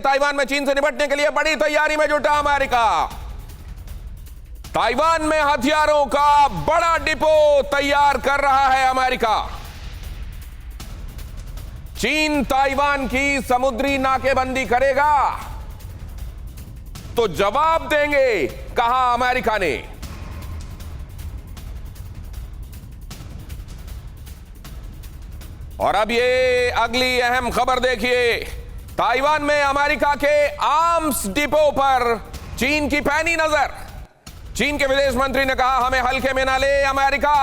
Taiwan में चीन से निपटने के लिए बड़ी तैयारी में जुटा अमेरिका। ताइवान में हथियारों का बड़ा डिपो तैयार कर रहा है अमेरिका। चीन ताइवान की समुद्री नाकेबंदी करेगा तो जवाब देंगे, कहा अमेरिका ने। और अब ये अगली अहम खबर देखिए। ताइवान में अमेरिका के आर्म्स डिपो पर चीन की पैनी नजर। चीन के विदेश मंत्री ने कहा, हमें हल्के में ना ले अमेरिका।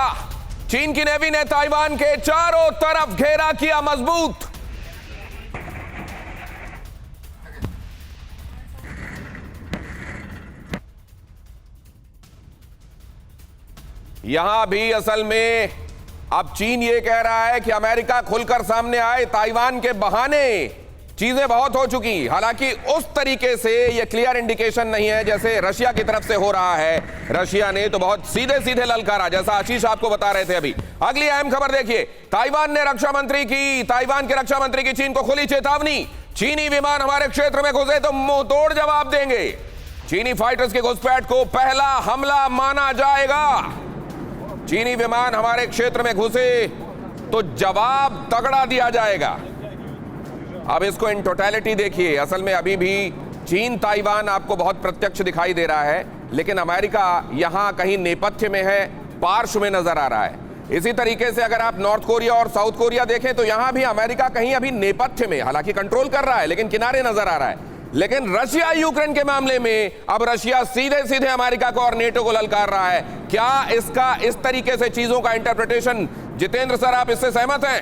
चीन की नेवी ने ताइवान के चारों तरफ घेरा किया मजबूत। यहां भी असल में अब चीन ये कह रहा है कि अमेरिका खुलकर सामने आए, ताइवान के बहाने चीजें बहुत हो चुकी। हालांकि उस तरीके से ये क्लियर इंडिकेशन नहीं है जैसे रशिया की तरफ से हो रहा है। रशिया ने तो बहुत सीधे सीधे ललकारा, जैसा आशीष आपको बता रहे थे अभी। अगली अहम खबर देखिए। ताइवान के रक्षा मंत्री की चीन को खुली चेतावनी। चीनी विमान हमारे क्षेत्र में घुसे तो मुंह तोड़ जवाब देंगे। चीनी फाइटर्स के घुसपैठ को पहला हमला माना जाएगा। चीनी विमान हमारे क्षेत्र में घुसे तो जवाब तगड़ा दिया जाएगा। अब इसको इन टोटलिटी देखिए। असल में अभी भी चीन ताइवान आपको बहुत प्रत्यक्ष दिखाई दे रहा है, लेकिन अमेरिका यहां कहीं नेपथ्य में है, पार्श्व में नजर आ रहा है। इसी तरीके से अगर आप नॉर्थ कोरिया और साउथ कोरिया देखें तो यहां भी अमेरिका कहीं अभी नेपथ्य में, हालांकि कंट्रोल कर रहा है लेकिन किनारे नजर आ रहा है। लेकिन रशिया यूक्रेन के मामले में अब रशिया सीधे सीधे अमेरिका को और नेटो को ललकार रहा है। क्या इसका इस तरीके से चीजों का इंटरप्रिटेशन, जितेंद्र सर, आप इससे सहमत हैं?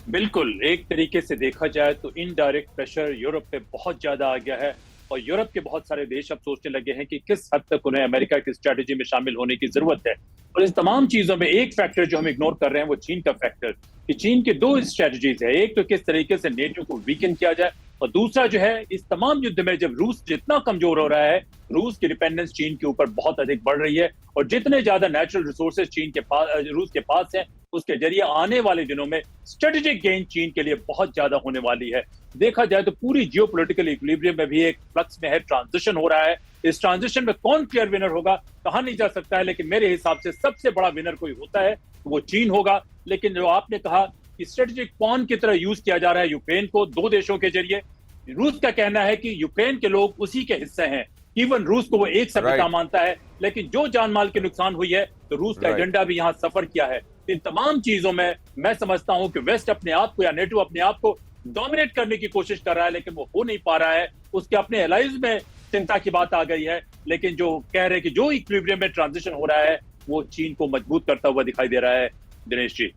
बिल्कुल, एक तरीके से देखा जाए तो इनडायरेक्ट प्रेशर यूरोप पे बहुत ज्यादा आ गया है और यूरोप के बहुत सारे देश अब सोचने लगे हैं कि किस हद तक उन्हें अमेरिका की स्ट्रेटेजी में शामिल होने की जरूरत है। और इस तमाम चीजों में एक फैक्टर जो हम इग्नोर कर रहे हैं वो चीन का फैक्टर, कि चीन की दो स्ट्रेटजीज है। एक तो किस तरीके से नेटो को वीकन किया जाए, और दूसरा जो है इस तमाम युद्ध में जब रूस जितना कमजोर हो रहा है, रूस की डिपेंडेंस चीन के ऊपर बहुत अधिक बढ़ रही है और जितने ज्यादा नेचुरल रिसोर्सेज चीन के पास, रूस के पास हैं, उसके जरिए आने वाले दिनों में स्ट्रेटेजिक गेन चीन के लिए बहुत ज्यादा होने वाली है। देखा जाए तो पूरी जियोपॉलिटिकल इक्विलिब्रियम में भी एक फ्लक्स में है, ट्रांजिशन हो रहा है। इस ट्रांजिशन में कौन क्लियर विनर होगा कहा नहीं जा सकता है, लेकिन मेरे हिसाब से सबसे बड़ा विनर कोई होता है तो वो चीन होगा। लेकिन जो आपने कहा कि स्ट्रेटेजिक पॉन की तरह यूज किया जा रहा है यूक्रेन को दो देशों के जरिए, रूस का कहना है कि यूक्रेन के लोग उसी के हिस्से हैं। इवन रूस को वो एक सभ्यता मानता है, लेकिन जो जान माल की नुकसान हुई है तो रूस का एजेंडा भी यहाँ सफर किया है। इन तमाम चीजों में मैं समझता हूं कि वेस्ट अपने आप को या नेटो अपने आप को डोमिनेट करने की कोशिश कर रहा है, लेकिन वो हो नहीं पा रहा है। उसके अपने एलाइज में चिंता की बात आ गई है, लेकिन जो कह रहे हैं कि जो इक्विलिब्रियम में ट्रांजिशन हो रहा है वो चीन को मजबूत करता हुआ दिखाई दे रहा है। दिनेश जी।